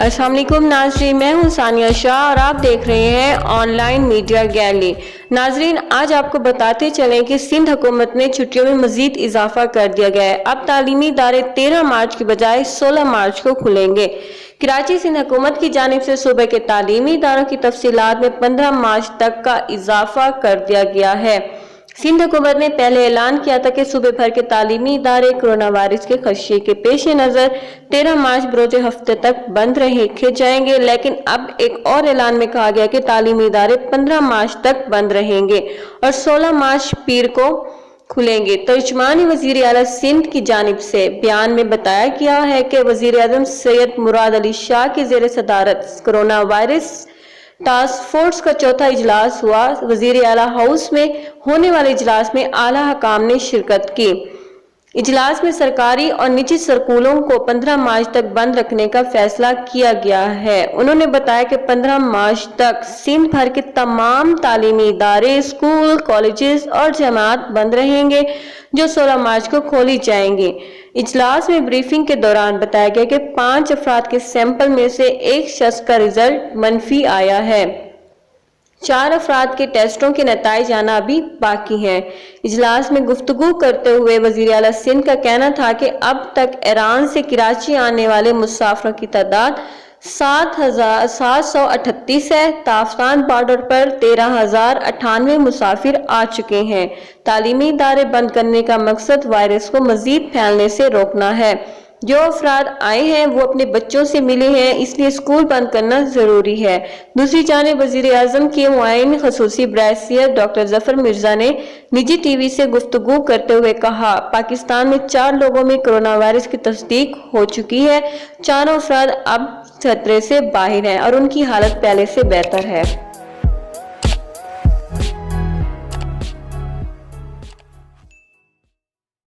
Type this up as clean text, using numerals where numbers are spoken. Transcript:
अस्सलाम वालेकुम नाज़रीन, मैं हूं सानिया शाह और आप देख रहे हैं ऑनलाइन मीडिया गैलरी। नाज़रीन, आज आपको बताते चलें कि सिंध हुकूमत ने छुट्टियों में मजीद इजाफा कर दिया गया है। अब तालीमी इदारे 13 मार्च की बजाय 16 मार्च को खुलेंगे। कराची सिंध हुकूमत की जानिब से सूबे के तालीमी इदारों की तफसीलात में 15 मार्च तक का इजाफा कर दिया गया है। सिंध हुकूमत ने पहले ऐलान किया था कि सूबे भर के तालीमी इदारे कोरोना वायरस के खदशे के पेश नज़र 13 मार्च बरोज़ हफ्ते तक बंद रखे जाएंगे, लेकिन अब एक और ऐलान में कहा गया कि तालीमी इदारे 15 मार्च तक बंद रहेंगे और 16 मार्च पीर को खुलेंगे। तर्जुमान वज़ीर आला सिंध की जानिब से बयान में बताया गया है कि वज़ीर आज़म सैयद मुराद अली शाह की ज़ेर सदारत कोरोना वायरस टास्क फोर्स का चौथा इजलास हुआ। वज़ीर आला हाउस में होने वाले इजलास में आला हकाम ने शिरकत की। इजलास में सरकारी और निजी स्कूलों को 15 मार्च तक बंद रखने का फैसला किया गया है। उन्होंने बताया कि 15 मार्च तक सिंध भर के तमाम तालीमी इदारे, स्कूल, कॉलेजेस और जमात बंद रहेंगे, जो 16 मार्च को खोली जाएंगे। इजलास में ब्रीफिंग के दौरान बताया गया कि 5 अफराद के सैंपल में से एक शख्स का रिजल्ट मनफी आया है। 4 अफराद के टेस्टों के नताइज आना अभी बाकी हैं। इजलास में गुफ्तगू करते हुए वज़ीर आला सिंध का कहना था कि अब तक ईरान से कराची आने वाले मुसाफिरों की तादाद 7,738 है। ताफसान बॉर्डर पर 13,098 मुसाफिर आ चुके हैं। तालीमी इदारे बंद करने का मकसद वायरस को मजीद फैलने से रोकना है। जो अफराद आए हैं वो अपने बच्चों से मिले हैं, इसलिए स्कूल बंद करना जरूरी है। दूसरी जानिब वज़ीर आज़म के मुआइन खसूसी बरैसियत डॉक्टर जफर मिर्जा ने निजी टीवी से गुफ्तगू करते हुए कहा, पाकिस्तान में 4 लोगों में कोरोना वायरस की तस्दीक हो चुकी है। चारों अफराद अब खतरे से बाहर हैं और उनकी हालत पहले से बेहतर है।